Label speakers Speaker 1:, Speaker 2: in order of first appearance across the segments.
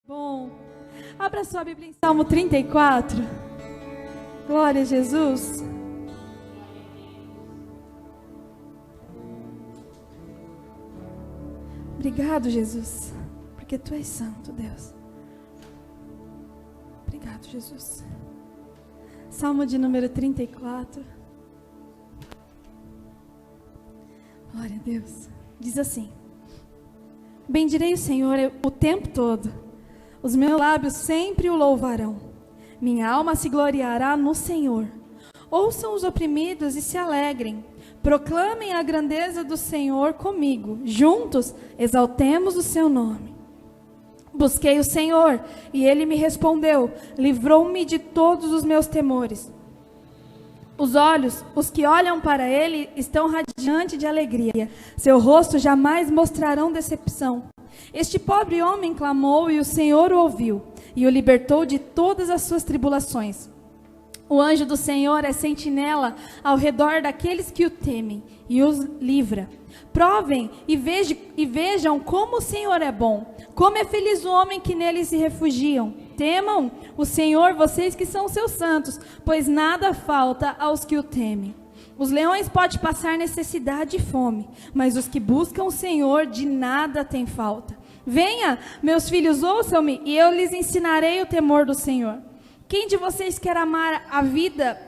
Speaker 1: Bom, abra sua Bíblia em Salmo 34. Glória a Jesus. Obrigado, Jesus, porque Tu és santo, Deus. Obrigado, Jesus. Salmo de número 34. Glória a Deus. Diz assim: bendirei o Senhor o tempo todo. Os meus lábios sempre o louvarão. Minha alma se gloriará no Senhor. Ouçam os oprimidos e se alegrem. Proclamem a grandeza do Senhor comigo. Juntos exaltemos o seu nome. Busquei o Senhor e Ele me respondeu. Livrou-me de todos os meus temores. Os olhos, os que olham para Ele, estão radiantes de alegria. Seu rosto jamais mostrarão decepção. Este pobre homem clamou e o Senhor o ouviu e o libertou de todas as suas tribulações. O anjo do Senhor é sentinela ao redor daqueles que o temem e os livra. Provem e vejam como o Senhor é bom, como é feliz o homem que nele se refugiam. Temam o Senhor, vocês que são seus santos, pois nada falta aos que o temem. Os leões podem passar necessidade e fome, mas os que buscam o Senhor de nada têm falta. Venha, meus filhos, ouçam-me, e eu lhes ensinarei o temor do Senhor. Quem de vocês quer amar a vida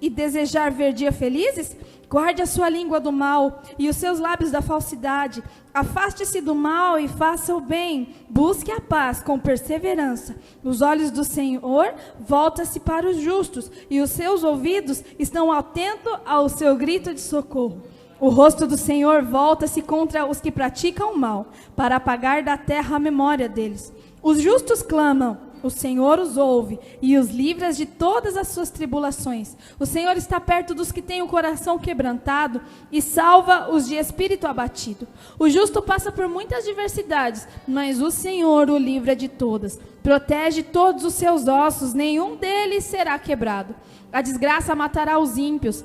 Speaker 1: e desejar ver dias felizes? Guarde a sua língua do mal e os seus lábios da falsidade. Afaste-se do mal e faça o bem. Busque a paz com perseverança. Os olhos do Senhor voltam-se para os justos e os seus ouvidos estão atentos ao seu grito de socorro. O rosto do Senhor volta-se contra os que praticam o mal, para apagar da terra a memória deles. Os justos clamam, o Senhor os ouve e os livra de todas as suas tribulações. O Senhor está perto dos que têm o coração quebrantado e salva os de espírito abatido. O justo passa por muitas adversidades, mas o Senhor o livra de todas. Protege todos os seus ossos, nenhum deles será quebrado. A desgraça matará os ímpios.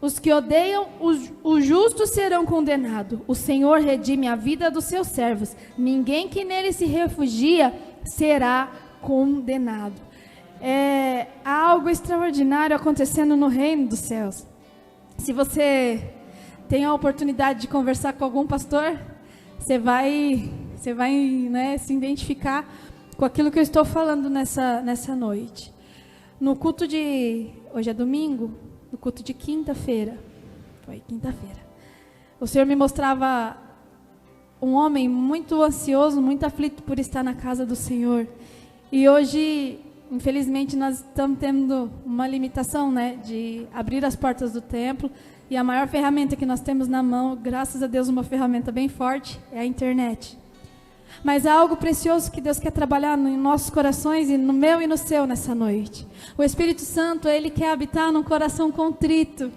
Speaker 1: Os que odeiam os justos serão condenados. O Senhor redime a vida dos seus servos. Ninguém que nele se refugia será condenado. Há algo extraordinário acontecendo no reino dos céus. Se você tem a oportunidade de conversar com algum pastor, você vai se identificar com aquilo que eu estou falando nessa noite. No culto hoje é domingo, no culto de quinta-feira, o Senhor me mostrava um homem muito ansioso, muito aflito por estar na casa do Senhor. E hoje, infelizmente, nós estamos tendo uma limitação, de abrir as portas do templo. E a maior ferramenta que nós temos na mão, graças a Deus, uma ferramenta bem forte, é a internet. Mas há algo precioso que Deus quer trabalhar em nossos corações, e no meu e no seu, nessa noite. O Espírito Santo, Ele quer habitar num coração contrito.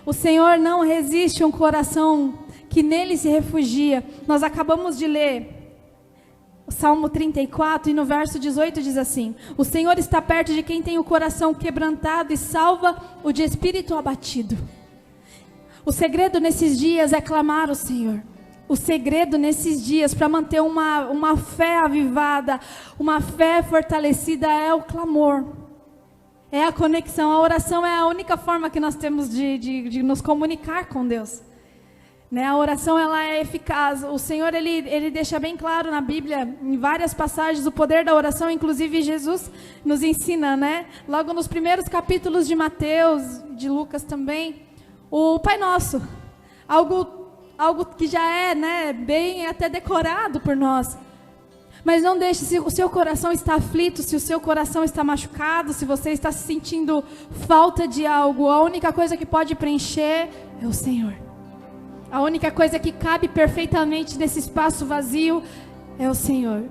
Speaker 1: O Senhor não resiste a um coração que nele se refugia. Nós acabamos de ler o Salmo 34, e no verso 18 diz assim: o Senhor está perto de quem tem o coração quebrantado e salva o de espírito abatido. O segredo nesses dias é clamar ao Senhor. O segredo nesses dias para manter uma fé avivada, uma fé fortalecida, é o clamor. É a conexão. A oração é a única forma que nós temos de nos comunicar com Deus. A oração, ela é eficaz. O Senhor, ele deixa bem claro na Bíblia, em várias passagens, o poder da oração. Inclusive Jesus nos ensina, logo nos primeiros capítulos de Mateus, de Lucas também, o Pai Nosso. Algo que já é, bem até decorado por nós. Mas não deixe, se o seu coração está aflito, se o seu coração está machucado, se você está se sentindo falta de algo, a única coisa que pode preencher é o Senhor. A única coisa que cabe perfeitamente nesse espaço vazio é o Senhor.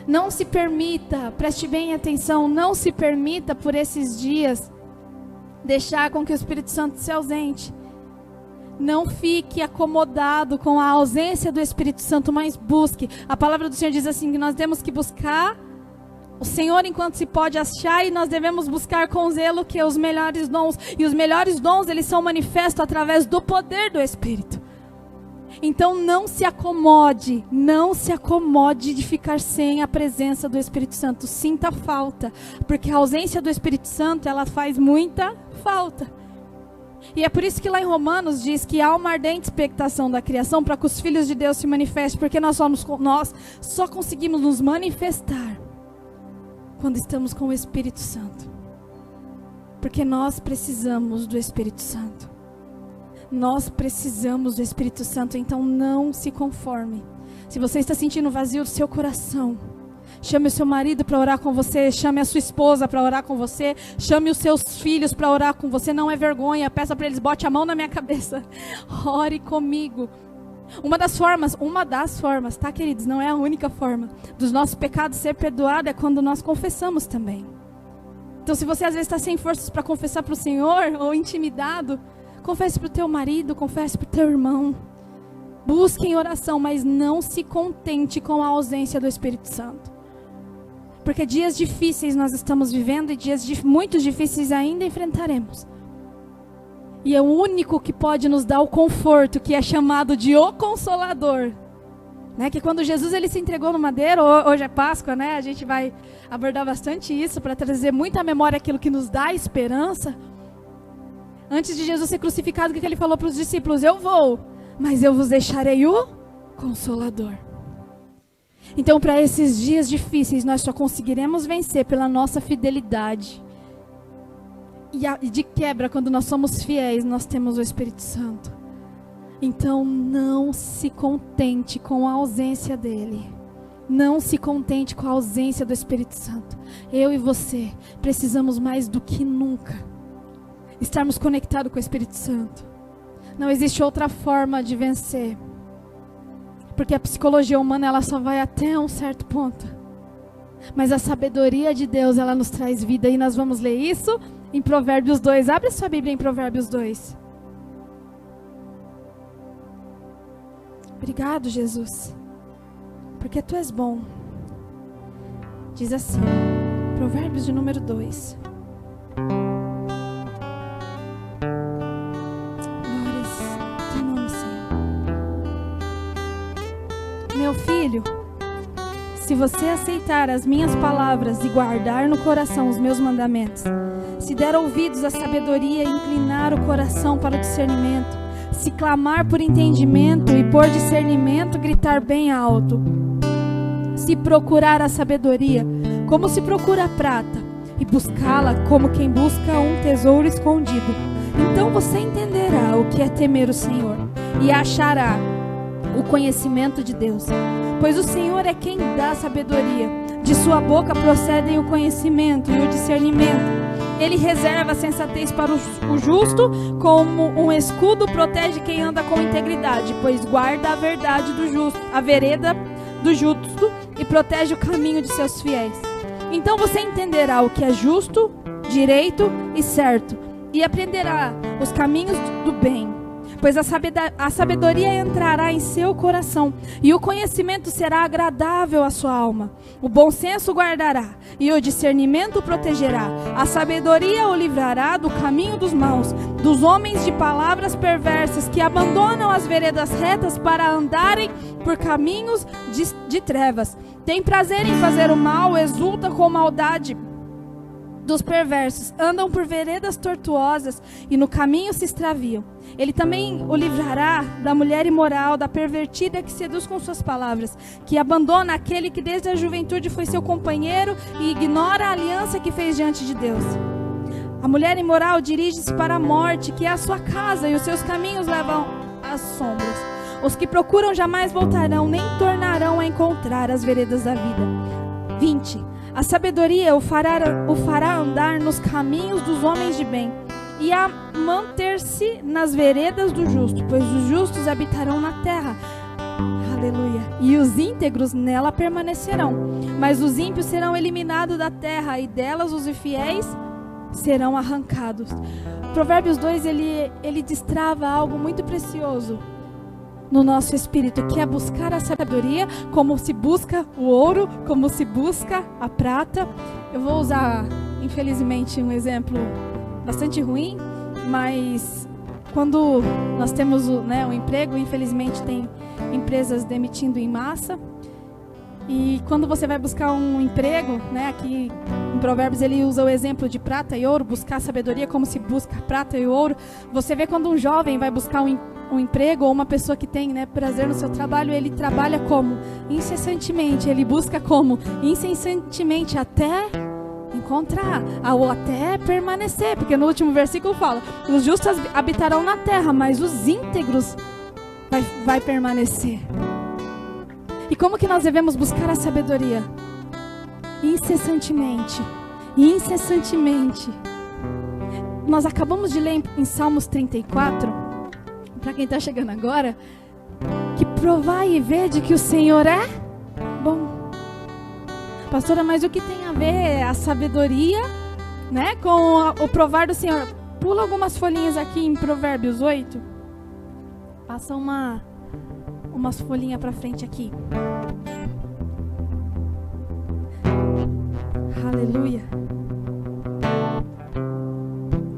Speaker 1: Não se permita, preste bem atenção, não se permita por esses dias deixar com que o Espírito Santo se ausente. Não fique acomodado com a ausência do Espírito Santo, mas busque. A palavra do Senhor diz assim, que nós temos que buscar o Senhor enquanto se pode achar, e nós devemos buscar com zelo que os melhores dons. E os melhores dons, eles são manifestos através do poder do Espírito. Então não se acomode de ficar sem a presença do Espírito Santo. Sinta falta, porque a ausência do Espírito Santo, ela faz muita falta. E é por isso que lá em Romanos diz que há uma ardente expectação da criação para que os filhos de Deus se manifestem, porque nós só conseguimos nos manifestar quando estamos com o Espírito Santo. Porque nós precisamos do Espírito Santo. Nós precisamos do Espírito Santo, então não se conforme. Se você está sentindo vazio do seu coração, chame o seu marido para orar com você, chame a sua esposa para orar com você, chame os seus filhos para orar com você, não é vergonha, peça para eles, bote a mão na minha cabeça, ore comigo. Uma das formas, tá, queridos, não é a única forma dos nossos pecados ser perdoado é quando nós confessamos também. Então se você às vezes está sem forças para confessar para o Senhor, ou intimidado, confesse para o teu marido, confesse para o teu irmão. Busque em oração, mas não se contente com a ausência do Espírito Santo. Porque dias difíceis nós estamos vivendo e dias muito difíceis ainda enfrentaremos. E é o único que pode nos dar o conforto, que é chamado de o Consolador. Né? Que quando Jesus ele se entregou no madeiro, hoje é Páscoa, né? A gente vai abordar bastante isso para trazer muito à memória aquilo que nos dá esperança. Antes de Jesus ser crucificado, o que ele falou para os discípulos? Eu vou, mas eu vos deixarei o Consolador. Então, para esses dias difíceis, nós só conseguiremos vencer pela nossa fidelidade. E de quebra, quando nós somos fiéis, nós temos o Espírito Santo. Então, não se contente com a ausência dele. Não se contente com a ausência do Espírito Santo. Eu e você precisamos mais do que nunca estarmos conectados com o Espírito Santo. Não existe outra forma de vencer. Porque a psicologia humana, ela só vai até um certo ponto. Mas a sabedoria de Deus, ela nos traz vida. E nós vamos ler isso em Provérbios 2. Abre sua Bíblia em Provérbios 2. Obrigado, Jesus. Porque Tu és bom. Diz assim, Provérbios de número 2. Meu filho, se você aceitar as minhas palavras e guardar no coração os meus mandamentos, se der ouvidos à sabedoria e inclinar o coração para o discernimento, se clamar por entendimento e por discernimento gritar bem alto, se procurar a sabedoria como se procura a prata e buscá-la como quem busca um tesouro escondido, então você entenderá o que é temer o Senhor e achará o conhecimento de Deus, pois o Senhor é quem dá sabedoria, de sua boca procedem o conhecimento e o discernimento. Ele reserva a sensatez para o justo, como um escudo protege quem anda com integridade, pois guarda a verdade do justo, a vereda do justo e protege o caminho de seus fiéis. Então você entenderá o que é justo, direito e certo, e aprenderá os caminhos do bem. Pois a sabedoria entrará em seu coração, e o conhecimento será agradável à sua alma. O bom senso guardará, e o discernimento o protegerá. A sabedoria o livrará do caminho dos maus, dos homens de palavras perversas, que abandonam as veredas retas para andarem por caminhos de trevas. Tem prazer em fazer o mal, exulta com maldade. Dos perversos, andam por veredas tortuosas e no caminho se extraviam. Ele também o livrará da mulher imoral, da pervertida que seduz com suas palavras, que abandona aquele que desde a juventude foi seu companheiro e ignora a aliança que fez diante de Deus. A mulher imoral dirige-se para a morte, que é a sua casa, e os seus caminhos levam às sombras. Os que procuram jamais voltarão, nem tornarão a encontrar as veredas da vida. 20. A sabedoria o fará andar nos caminhos dos homens de bem e a manter-se nas veredas do justo, pois os justos habitarão na terra. Aleluia. E os íntegros nela permanecerão, mas os ímpios serão eliminados da terra e delas os infiéis serão arrancados. Provérbios 2, ele destrava algo muito precioso no nosso espírito, que é buscar a sabedoria, como se busca o ouro, como se busca a prata. Eu vou usar, infelizmente, um exemplo bastante ruim, mas quando nós temos o emprego, infelizmente tem empresas demitindo em massa. E quando você vai buscar um emprego, aqui em Provérbios ele usa o exemplo de prata e ouro, buscar sabedoria como se busca prata e ouro. Você vê quando um jovem vai buscar um emprego, ou uma pessoa que tem prazer no seu trabalho, ele trabalha como? Incessantemente, ele busca como? Incessantemente até encontrar, ou até permanecer, porque no último versículo fala, os justos habitarão na terra, mas os íntegros vai permanecer. E como que nós devemos buscar a sabedoria? Incessantemente. Incessantemente. Nós acabamos de ler em Salmos 34, para quem está chegando agora, que provai e vede que o Senhor é bom. Pastora, mas o que tem a ver a sabedoria, com o provar do Senhor? Pula algumas folhinhas aqui em Provérbios 8. Passa umas folhinhas para frente aqui. Aleluia.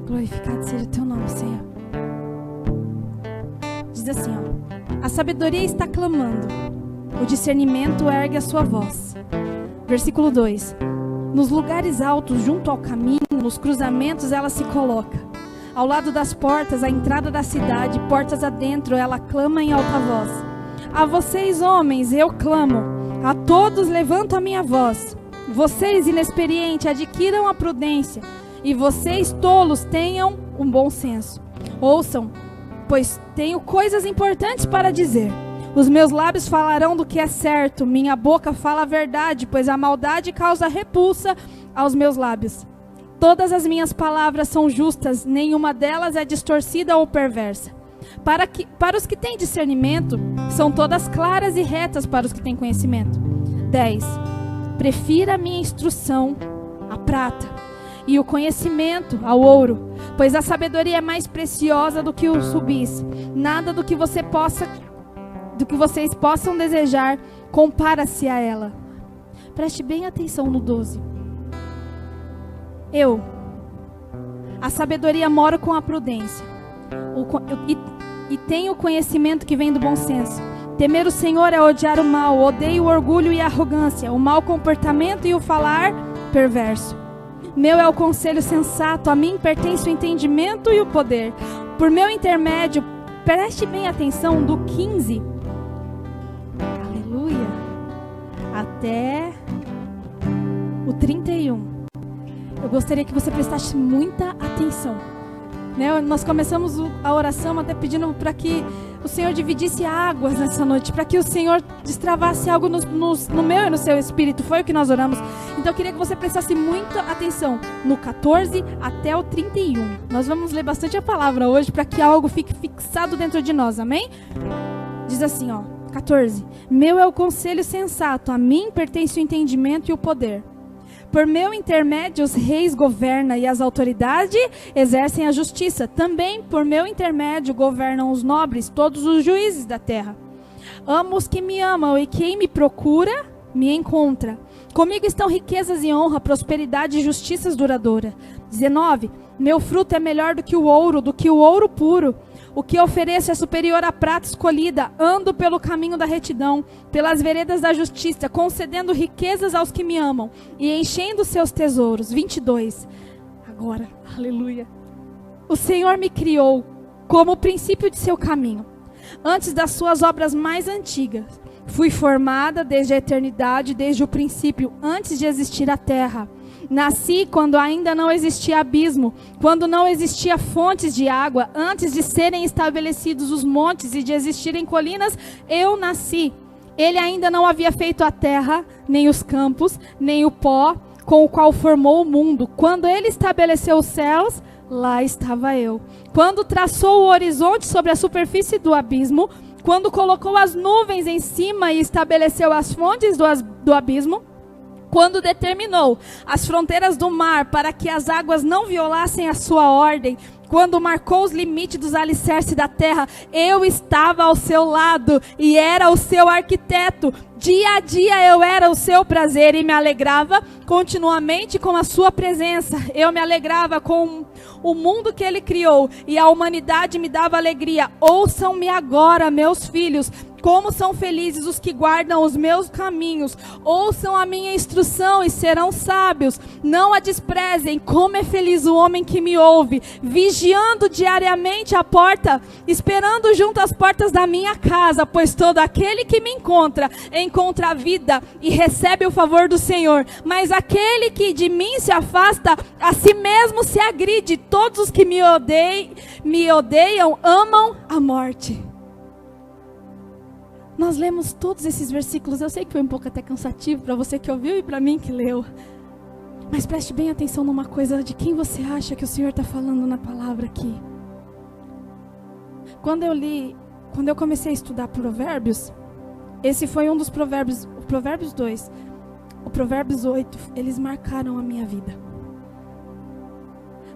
Speaker 1: Glorificado seja o teu nome, Senhor. Diz assim, a sabedoria está clamando, o discernimento ergue a sua voz. Versículo 2. Nos lugares altos, junto ao caminho, nos cruzamentos ela se coloca. Ao lado das portas, à entrada da cidade, portas adentro, ela clama em alta voz. A vocês, homens, eu clamo. A todos levanto a minha voz. Vocês, inexperientes, adquiram a prudência. E vocês, tolos, tenham um bom senso. Ouçam, pois tenho coisas importantes para dizer. Os meus lábios falarão do que é certo. Minha boca fala a verdade, pois a maldade causa repulsa aos meus lábios. Todas as minhas palavras são justas, nenhuma delas é distorcida ou perversa. Para os que têm discernimento, são todas claras e retas para os que têm conhecimento. 10. Prefira a minha instrução à prata, e o conhecimento ao ouro, pois a sabedoria é mais preciosa do que o subis. Nada do que vocês possam desejar compara-se a ela. Preste bem atenção no 12. A sabedoria moro com a prudência, e tenho o conhecimento que vem do bom senso. Temer o Senhor é odiar o mal, odeio o orgulho e a arrogância, o mau comportamento e o falar perverso. Meu é o conselho sensato, a mim pertence o entendimento e o poder. Por meu intermédio, preste bem atenção do 15, aleluia, até o 31. Eu gostaria que você prestasse muita atenção. Nós começamos a oração até pedindo para que o Senhor dividisse águas nessa noite, para que o Senhor destravasse algo no meu e no seu espírito. Foi o que nós oramos. Então eu queria que você prestasse muita atenção no 14 até o 31. Nós vamos ler bastante a palavra hoje para que algo fique fixado dentro de nós, amém? Diz assim, 14. Meu é o conselho sensato, a mim pertence o entendimento e o poder. Por meu intermédio os reis governam e as autoridades exercem a justiça. Também por meu intermédio governam os nobres, todos os juízes da terra. Amo os que me amam e quem me procura, me encontra. Comigo estão riquezas e honra, prosperidade e justiças duradoura. 19. Meu fruto é melhor do que o ouro puro. O que ofereço é superior à prata escolhida. Ando pelo caminho da retidão, pelas veredas da justiça, concedendo riquezas aos que me amam e enchendo seus tesouros. 22. Agora, aleluia. O Senhor me criou como o princípio de seu caminho, antes das suas obras mais antigas. Fui formada desde a eternidade, desde o princípio, antes de existir a terra. Nasci quando ainda não existia abismo, quando não existia fontes de água, antes de serem estabelecidos os montes e de existirem colinas, eu nasci. Ele ainda não havia feito a terra, nem os campos, nem o pó com o qual formou o mundo. Quando ele estabeleceu os céus, lá estava eu. Quando traçou o horizonte sobre a superfície do abismo, quando colocou as nuvens em cima e estabeleceu as fontes do abismo, quando determinou as fronteiras do mar para que as águas não violassem a sua ordem, quando marcou os limites dos alicerces da terra, eu estava ao seu lado e era o seu arquiteto. Dia a dia eu era o seu prazer e me alegrava continuamente com a sua presença. Eu me alegrava com o mundo que ele criou e a humanidade me dava alegria. Ouçam-me agora, meus filhos, como são felizes os que guardam os meus caminhos. Ouçam a minha instrução e serão sábios. Não a desprezem. Como é feliz o homem que me ouve, vigiando diariamente a porta, esperando junto às portas da minha casa, pois todo aquele que me encontra a vida e recebe o favor do Senhor. Mas aquele que de mim se afasta, a si mesmo se agride. Todos os que me odeiam amam a morte. Nós lemos todos esses versículos. Eu sei que foi um pouco até cansativo para você que ouviu e para mim que leu. Mas preste bem atenção numa coisa, de quem você acha que o Senhor está falando na palavra aqui. Quando eu comecei a estudar Provérbios, esse foi um dos provérbios, o Provérbios 2, o Provérbios 8, eles marcaram a minha vida.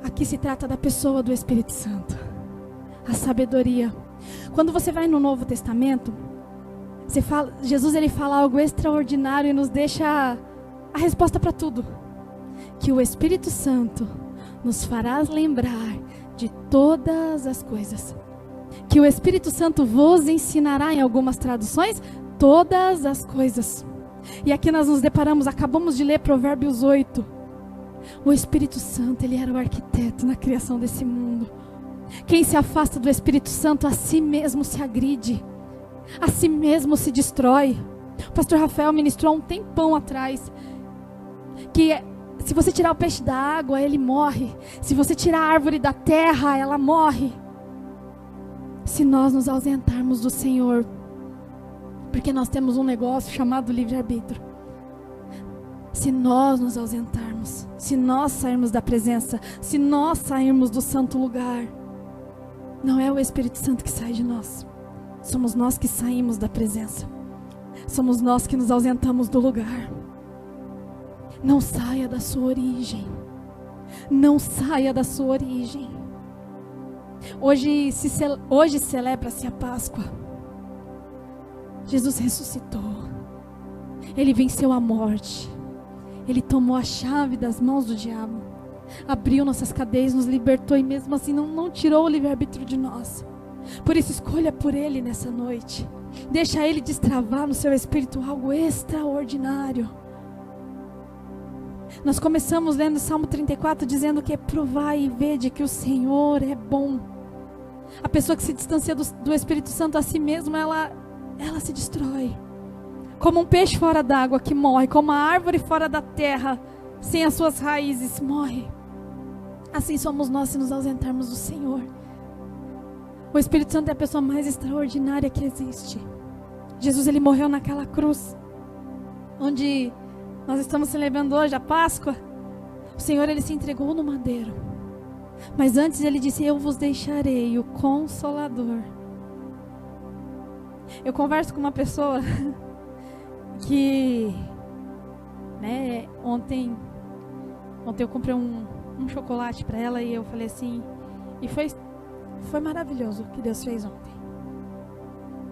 Speaker 1: Aqui se trata da pessoa do Espírito Santo, a sabedoria. Quando você vai no Novo Testamento, Jesus ele fala algo extraordinário e nos deixa a resposta para tudo. Que o Espírito Santo nos fará lembrar de todas as coisas. Que o Espírito Santo vos ensinará, em algumas traduções, todas as coisas. E aqui nós nos deparamos, acabamos de ler Provérbios 8. O Espírito Santo, ele era o arquiteto na criação desse mundo. Quem se afasta do Espírito Santo a si mesmo se agride, a si mesmo se destrói. O pastor Rafael ministrou um tempão atrás que se você tirar o peixe da água, ele morre. Se você tirar a árvore da terra, ela morre. Se nós nos ausentarmos do Senhor, porque nós temos um negócio chamado livre-arbítrio. Se nós nos ausentarmos, se nós sairmos da presença, se nós sairmos do santo lugar, não é o Espírito Santo que sai de nós. Somos nós que saímos da presença. Somos nós que nos ausentamos do lugar. Não saia da sua origem. Não saia da sua origem. Hoje celebra-se a Páscoa. Jesus ressuscitou. Ele venceu a morte. Ele tomou a chave das mãos do diabo. Abriu nossas cadeias, nos libertou e mesmo assim não tirou o livre-arbítrio de nós. Por isso escolha por Ele nessa noite. Deixa Ele destravar no seu espírito algo extraordinário. Nós começamos lendo o Salmo 34 dizendo que provai e vede que o Senhor é bom. A pessoa que se distancia do Espírito Santo a si mesma, ela se destrói. Como um peixe fora d'água que morre, como a árvore fora da terra, sem as suas raízes, morre. Assim somos nós se nos ausentarmos do Senhor. O Espírito Santo é a pessoa mais extraordinária que existe. Jesus, ele morreu naquela cruz, onde nós estamos celebrando hoje a Páscoa. O Senhor, ele se entregou no madeiro. Mas antes ele disse, eu vos deixarei o Consolador. Eu converso com uma pessoa que, ontem eu comprei um chocolate para ela e eu falei assim, e foi maravilhoso o que Deus fez ontem.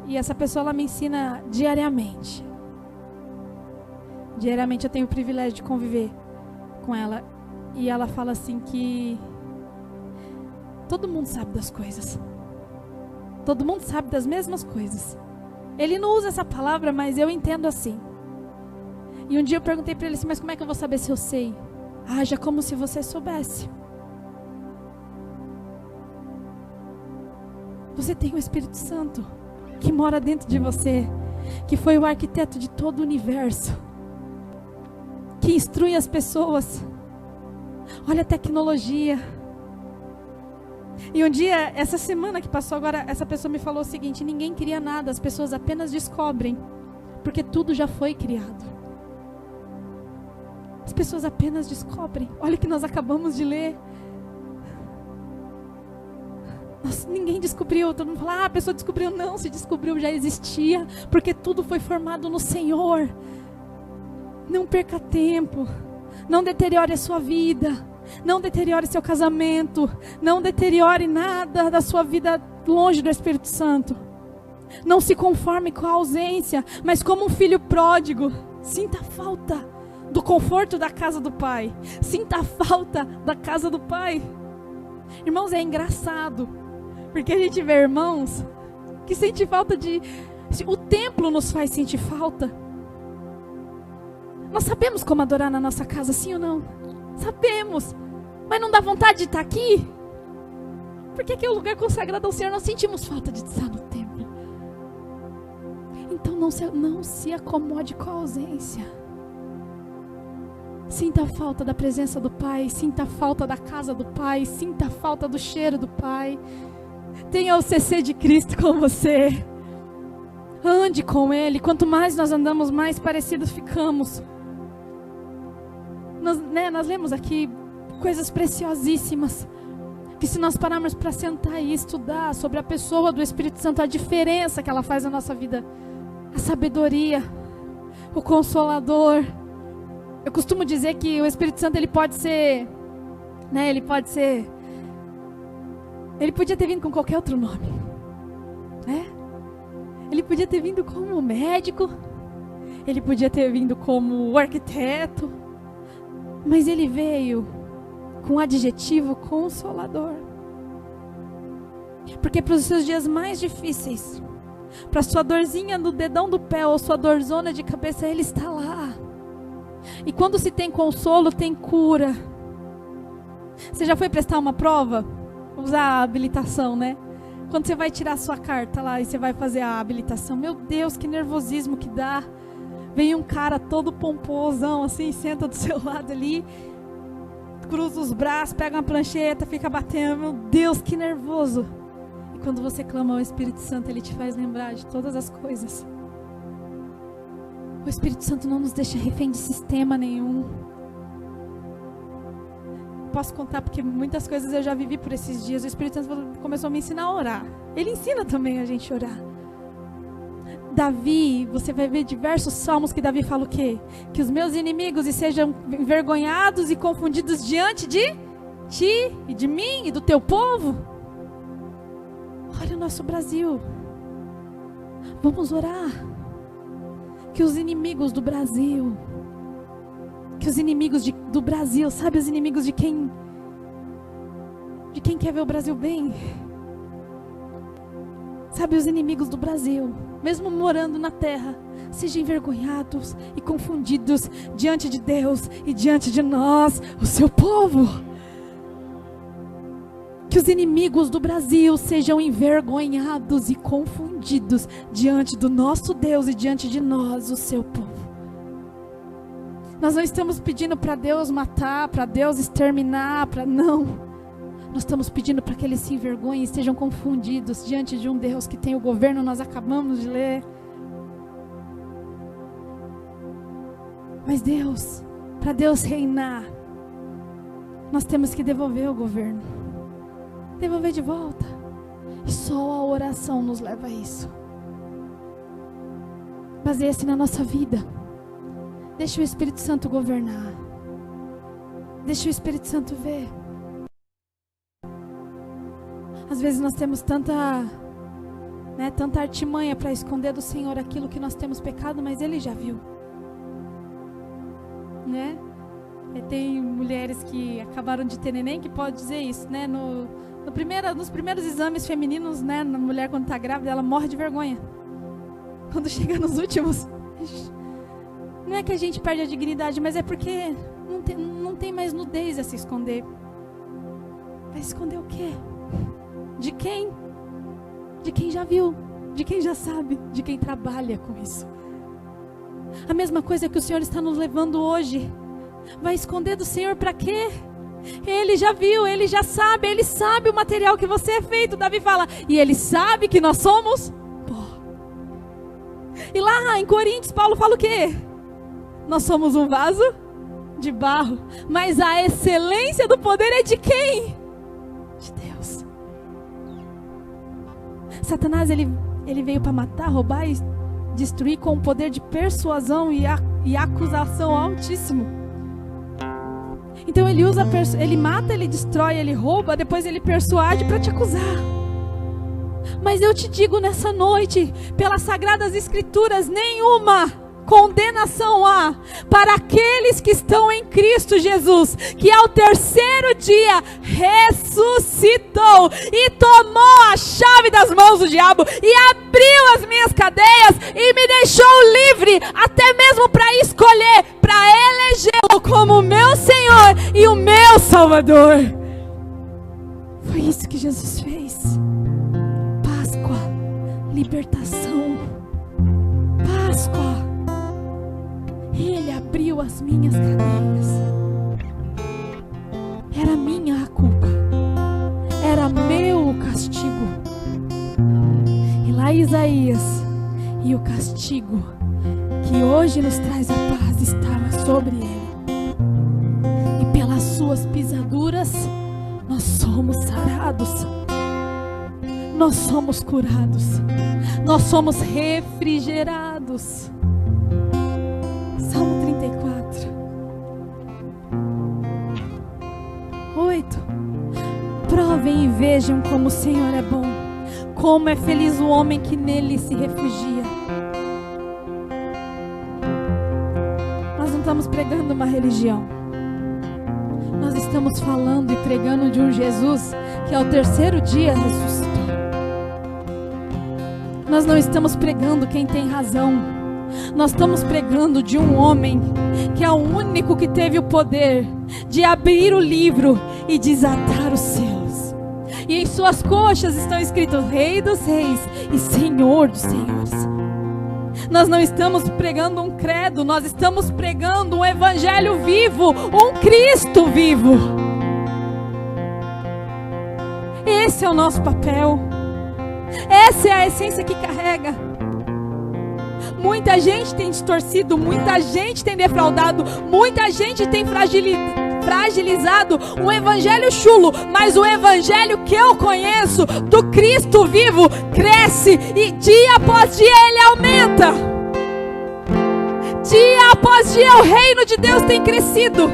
Speaker 1: E essa pessoa, ela me ensina diariamente. Diariamente eu tenho o privilégio de conviver com ela. E ela fala assim que todo mundo sabe das coisas. Todo mundo sabe das mesmas coisas. Ele não usa essa palavra, mas eu entendo assim. E um dia eu perguntei para ele assim, mas como é que eu vou saber se eu sei? Haja como se você soubesse. Você tem o Espírito Santo que mora dentro de você, que foi o arquiteto de todo o universo, que instrui as pessoas. Olha a tecnologia. E um dia, essa semana que passou agora, essa pessoa me falou o seguinte, ninguém cria nada, as pessoas apenas descobrem, porque tudo já foi criado. As pessoas apenas descobrem. Olha o que nós acabamos de ler. Ninguém descobriu, todo mundo fala, a pessoa descobriu. Não, se descobriu, já existia, porque tudo foi formado no Senhor. Não perca tempo, não deteriore a sua vida, não deteriore seu casamento, não deteriore nada da sua vida longe do Espírito Santo. Não se conforme com a ausência, mas como um filho pródigo, sinta a falta do conforto da casa do pai. Sinta a falta da casa do pai. Irmãos, é engraçado, porque a gente vê irmãos que sentem falta de... O templo nos faz sentir falta. Nós sabemos como adorar na nossa casa, sim ou não? Sabemos, mas não dá vontade de estar aqui? Porque aqui é o lugar consagrado ao Senhor, nós sentimos falta de estar no templo. Então não se acomode com a ausência. Sinta a falta da presença do Pai, sinta a falta da casa do Pai, sinta a falta do cheiro do Pai. Tenha o CC de Cristo com você. Ande com Ele. Quanto mais nós andamos, mais parecidos ficamos. Nós lemos aqui coisas preciosíssimas, que se nós pararmos para sentar e estudar sobre a pessoa do Espírito Santo, a diferença que ela faz na nossa vida, a sabedoria, o Consolador. Eu costumo dizer que o Espírito Santo ele pode ser, ele podia ter vindo com qualquer outro nome, né? Ele podia ter vindo como médico, ele podia ter vindo como arquiteto, mas ele veio com o adjetivo Consolador. Porque para os seus dias mais difíceis, para sua dorzinha no dedão do pé ou sua dorzona de cabeça, Ele está lá. E quando se tem consolo, tem cura. Você já foi prestar uma prova? Usar a habilitação, né? Quando você vai tirar a sua carta lá e você vai fazer a habilitação, meu Deus, que nervosismo que dá. Vem um cara todo pomposão assim, senta do seu lado ali, cruza os braços, pega uma prancheta, fica batendo. Meu Deus, que nervoso. E quando você clama ao Espírito Santo, Ele te faz lembrar de todas as coisas. O Espírito Santo não nos deixa refém de sistema nenhum. Posso contar porque muitas coisas eu já vivi por esses dias. O Espírito Santo começou a me ensinar a orar. Ele ensina também a gente a orar. Davi, você vai ver diversos salmos que Davi fala o quê? Que os meus inimigos sejam envergonhados e confundidos diante de ti e de mim e do teu povo. Olha o nosso Brasil. Vamos orar. Que os inimigos do Brasil, do Brasil, sabe os inimigos de quem quer ver o Brasil bem? Sabe, os inimigos do Brasil, mesmo morando na terra, sejam envergonhados e confundidos diante de Deus e diante de nós, o seu povo. Que os inimigos do Brasil sejam envergonhados e confundidos diante do nosso Deus e diante de nós, o seu povo. Nós não estamos pedindo para Deus matar, para Deus exterminar, não. Nós estamos pedindo para que eles se envergonhem e sejam confundidos diante de um Deus que tem o governo, nós acabamos de ler. Mas Deus, para Deus reinar, nós temos que devolver o governo. Devolver de volta. E só a oração nos leva a isso. Baseie-se na nossa vida. Deixa o Espírito Santo governar. Deixa o Espírito Santo ver. Às vezes nós temos tanta artimanha para esconder do Senhor aquilo que nós temos pecado, mas Ele já viu. Né? E tem mulheres que acabaram de ter neném que pode dizer isso, né? Nos primeiros exames femininos, né? Na mulher quando está grávida, ela morre de vergonha. Quando chega nos últimos, não é que a gente perde a dignidade, mas é porque não tem mais nudez a se esconder. Vai esconder o quê? De quem? De quem já viu, de quem já sabe, de quem trabalha com isso. A mesma coisa que o Senhor está nos levando hoje. Vai esconder do Senhor para quê? Ele já viu, Ele já sabe, Ele sabe o material que você é feito. Davi fala, e Ele sabe que nós somos pó. E lá em Coríntios, Paulo fala o quê? Nós somos um vaso de barro, mas a excelência do poder é de quem? De Deus. Satanás, ele veio para matar, roubar e destruir com o poder de persuasão e acusação altíssimo. Então ele mata, ele destrói, ele rouba, depois ele persuade para te acusar. Mas eu te digo nessa noite, pelas Sagradas Escrituras, nenhuma condenação há para aqueles que estão em Cristo Jesus, que ao terceiro dia ressuscitou e tomou a chave das mãos do diabo e abriu as minhas cadeias e me deixou livre, até mesmo para escolher, para elegê-lo como o meu Senhor e o meu Salvador. Foi isso que Jesus fez. Páscoa, libertação, Páscoa. Ele abriu as minhas cadeias. Era minha a culpa, era meu o castigo. E lá Isaías, e o castigo que hoje nos traz a paz estava sobre ele. E pelas suas pisaduras nós somos sarados, nós somos curados, nós somos refrigerados. Salmo 34, 8. Provem e vejam como o Senhor é bom, como é feliz o homem que nele se refugia. Nós não estamos pregando uma religião, nós estamos falando e pregando de um Jesus que ao terceiro dia ressuscitou. Nós não estamos pregando quem tem razão, nós estamos pregando de um homem que é o único que teve o poder de abrir o livro e desatar os selos. E em suas coxas estão escritos Rei dos Reis e Senhor dos Senhores. Nós não estamos pregando um credo, nós estamos pregando um evangelho vivo, um Cristo vivo. Esse é o nosso papel. Essa é a essência que carrega. Muita gente tem distorcido, muita gente tem defraudado, muita gente tem fragilizado um evangelho chulo, mas o evangelho que eu conheço, do Cristo vivo, cresce e dia após dia ele aumenta. Dia após dia o reino de Deus tem crescido.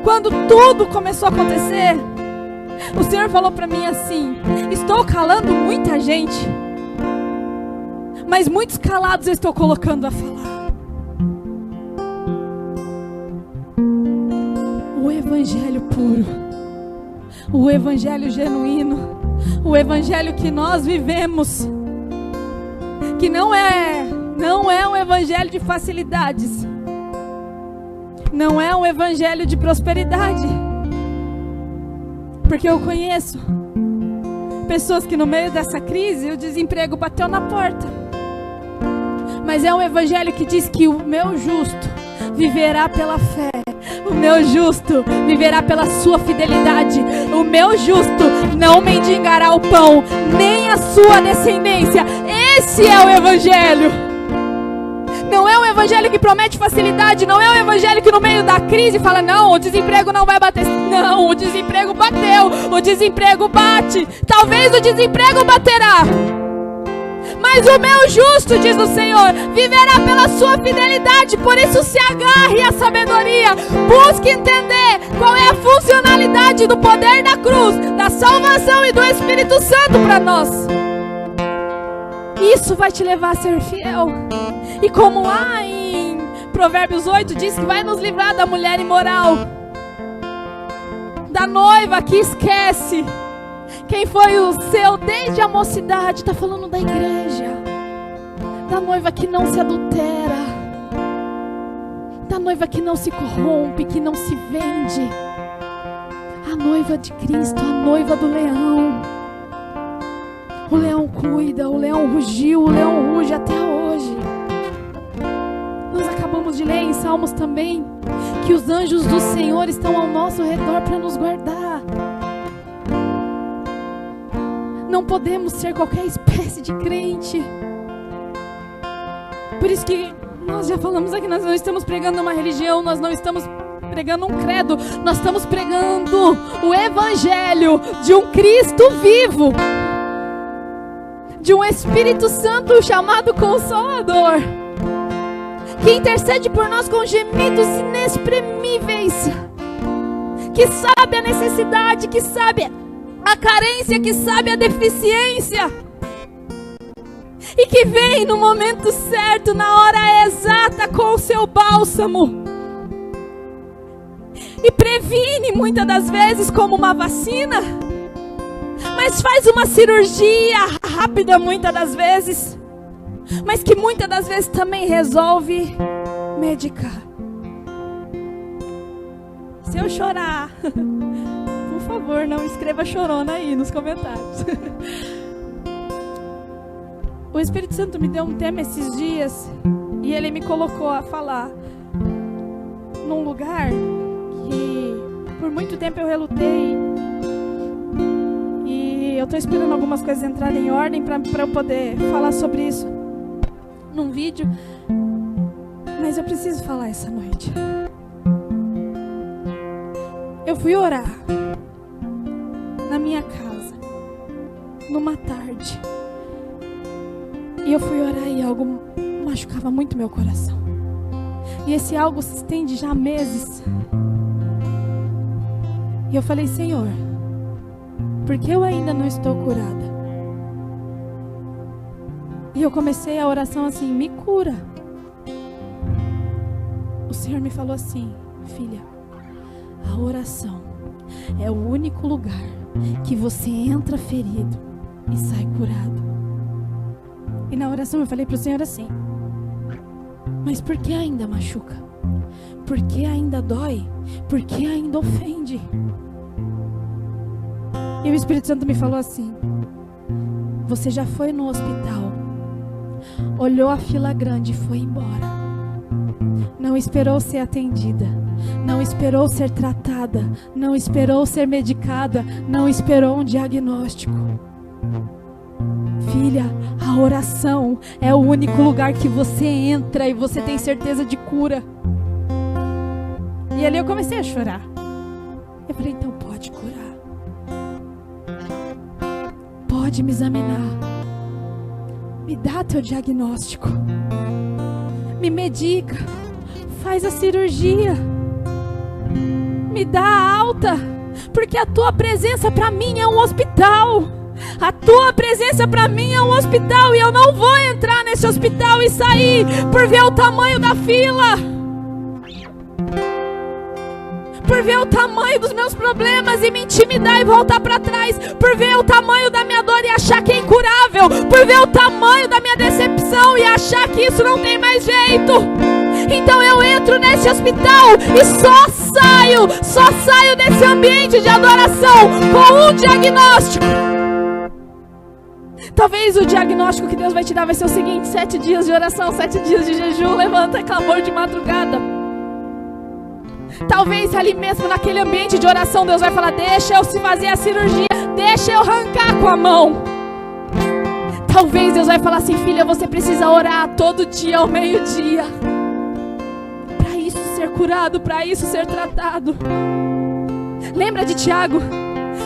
Speaker 1: Quando tudo começou a acontecer, o Senhor falou para mim assim: estou calando muita gente, mas muitos calados eu estou colocando a falar. O evangelho puro, o evangelho genuíno, o evangelho que nós vivemos, que não é um evangelho de facilidades, não é um evangelho de prosperidade, porque eu conheço pessoas que no meio dessa crise o desemprego bateu na porta, mas é um evangelho que diz que o meu justo viverá pela fé, o meu justo viverá pela sua fidelidade, o meu justo não mendigará o pão, nem a sua descendência. Esse é o evangelho. Não é um evangelho que promete facilidade, não é um evangelho que no meio da crise fala: não, o desemprego não vai bater. Não, o desemprego bateu, o desemprego bate, talvez o desemprego baterá, mas o meu justo, diz o Senhor, viverá pela sua fidelidade. Por isso se agarre à sabedoria, busque entender qual é a funcionalidade do poder da cruz, da salvação e do Espírito Santo para nós. Isso vai te levar a ser fiel. E como lá em Provérbios 8 diz que vai nos livrar da mulher imoral, da noiva que esquece quem foi o seu desde a mocidade. Está falando da igreja, da noiva que não se adultera, da noiva que não se corrompe, que não se vende, a noiva de Cristo, a noiva do leão. O leão cuida, o leão rugiu, o leão ruge até hoje. Nós acabamos de ler em Salmos também que os anjos do Senhor estão ao nosso redor para nos guardar. Não podemos ser qualquer espécie de crente. Por isso que nós já falamos aqui, nós não estamos pregando uma religião, nós não estamos pregando um credo, nós estamos pregando o evangelho de um Cristo vivo, de um Espírito Santo chamado Consolador, que intercede por nós com gemidos inexprimíveis, que sabe a necessidade, que sabe a carência que sabe a deficiência e que vem no momento certo, na hora exata, com o seu bálsamo e previne muitas das vezes como uma vacina, mas faz uma cirurgia rápida muitas das vezes, mas que muitas das vezes também resolve medicar. Se eu chorar, por favor, não escreva chorona aí nos comentários. O Espírito Santo me deu um tema esses dias e ele me colocou a falar num lugar que por muito tempo eu relutei e eu estou esperando algumas coisas entrarem em ordem para eu poder falar sobre isso num vídeo, mas eu preciso falar essa noite. Eu fui orar na minha casa numa tarde e eu fui orar e algo machucava muito meu coração, e esse algo se estende já há meses. E eu falei: Senhor, por que eu ainda não estou curada? E eu comecei a oração assim: me cura. O Senhor me falou assim: filha, a oração é o único lugar que você entra ferido e sai curado. E na oração eu falei para o Senhor assim: mas por que ainda machuca? Por que ainda dói? Por que ainda ofende? E o Espírito Santo me falou assim: você já foi no hospital, olhou a fila grande e foi embora. Não esperou ser atendida, não esperou ser tratada, não esperou ser medicada, não esperou um diagnóstico. Filha, a oração é o único lugar que você entra e você tem certeza de cura. E ali eu comecei a chorar. Eu falei: então pode curar, pode me examinar, me dá teu diagnóstico, me medica, faz a cirurgia, me dá a alta, porque a tua presença para mim é um hospital. A tua presença para mim é um hospital, e eu não vou entrar nesse hospital e sair por ver o tamanho da fila, por ver o tamanho dos meus problemas e me intimidar e voltar para trás, por ver o tamanho da minha dor e achar que é incurável, por ver o tamanho da minha decepção e achar que isso não tem mais jeito. Então eu entro nesse hospital e só saio desse ambiente de adoração com um diagnóstico. Talvez o diagnóstico que Deus vai te dar vai ser o seguinte: 7 dias de oração, 7 dias de jejum, levanta clamor de madrugada. Talvez ali mesmo naquele ambiente de oração Deus vai falar: deixa eu se fazer a cirurgia, deixa eu arrancar com a mão. Talvez Deus vai falar assim: filha, você precisa orar todo dia ao meio-dia, para isso ser curado, para isso ser tratado. Lembra de Tiago,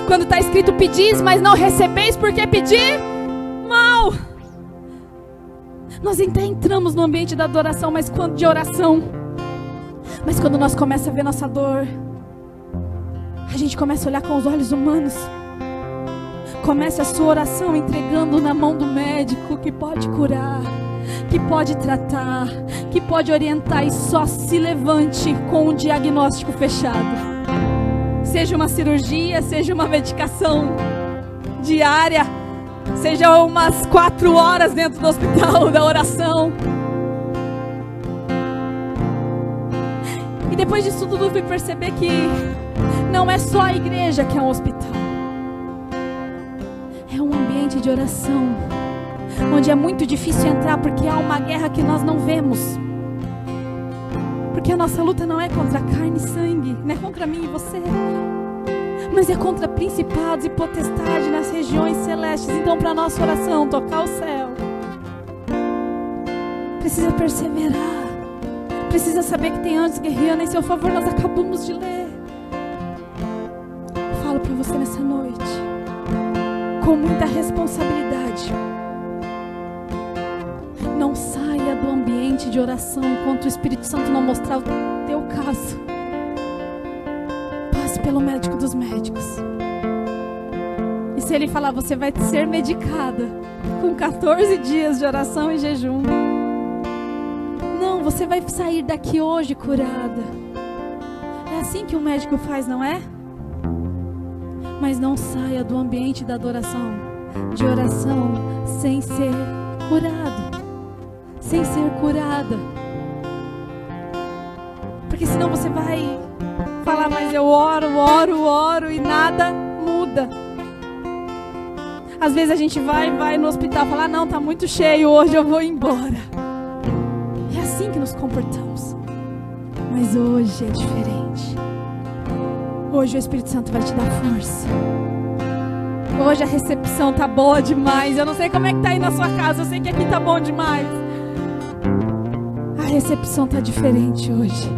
Speaker 1: quando está escrito: pedis, mas não recebeis, porque pedir mal. Nós até entramos no ambiente da adoração, mas quando de oração, mas quando nós começamos a ver nossa dor, a gente começa a olhar com os olhos humanos. Comece a sua oração entregando na mão do médico, que pode curar, que pode tratar, que pode orientar, e só se levante com um diagnóstico fechado. Seja uma cirurgia, seja uma medicação diária, seja umas 4 horas dentro do hospital da oração. E depois disso tudo eu fui perceber que não é só a igreja que é um hospital. É um ambiente de oração, onde é muito difícil entrar, porque há uma guerra que nós não vemos. Porque a nossa luta não é contra carne e sangue, não é contra mim e você, mas é contra principados e potestades nas regiões celestes. Então, para a nossa oração tocar o céu, precisa perseverar, precisa saber que tem anjos guerreando em seu favor. Nós acabamos de ler. Falo para você nessa noite, com muita responsabilidade: não saia do ambiente de oração enquanto o Espírito Santo não mostrar o teu caso. Passe pelo médico dos médicos, se Ele falar, você vai ser medicada com 14 dias de oração e jejum. Não, você vai sair daqui hoje curada. É assim que um médico faz, não é? Mas não saia do ambiente da adoração, de oração, sem ser curado, sem ser curada. Porque senão você vai falar, mas eu oro e nada muda. Às vezes a gente vai no hospital e fala, não, tá muito cheio, hoje eu vou embora. É assim que nos comportamos. Mas hoje é diferente. Hoje o Espírito Santo vai te dar força. Hoje a recepção tá boa demais. Eu não sei como é que tá aí na sua casa, eu sei que aqui tá bom demais. A recepção tá diferente hoje.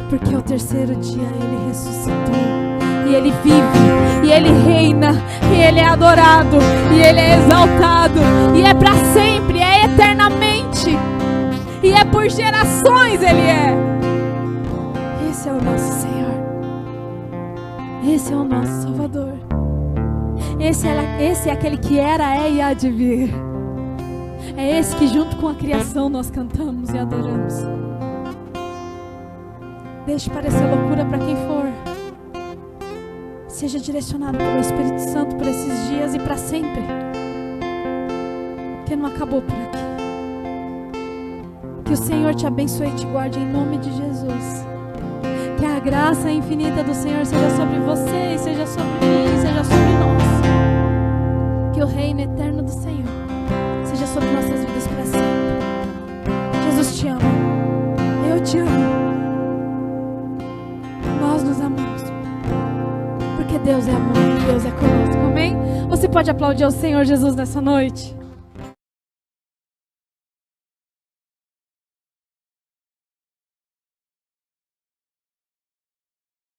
Speaker 1: Porque ao terceiro dia Ele ressuscitou. E Ele vive, e Ele reina, e Ele é adorado, e Ele é exaltado, e é para sempre, é eternamente, e é por gerações Ele é. Esse é o nosso Senhor, esse é o nosso Salvador, esse é aquele que era, é e há de vir. É esse que junto com a criação nós cantamos e adoramos. Deixe parecer loucura para quem for. Seja direcionado pelo Espírito Santo por esses dias e para sempre. Que não acabou por aqui. Que o Senhor te abençoe e te guarde em nome de Jesus. Que a graça infinita do Senhor seja sobre você, seja sobre mim, seja sobre nós. Que o reino eterno do Senhor seja sobre nossas vidas para sempre. Jesus te ama. Eu te amo. Nós nos amamos. Porque Deus é amor e Deus é conosco, amém? Você pode aplaudir ao Senhor Jesus nessa noite?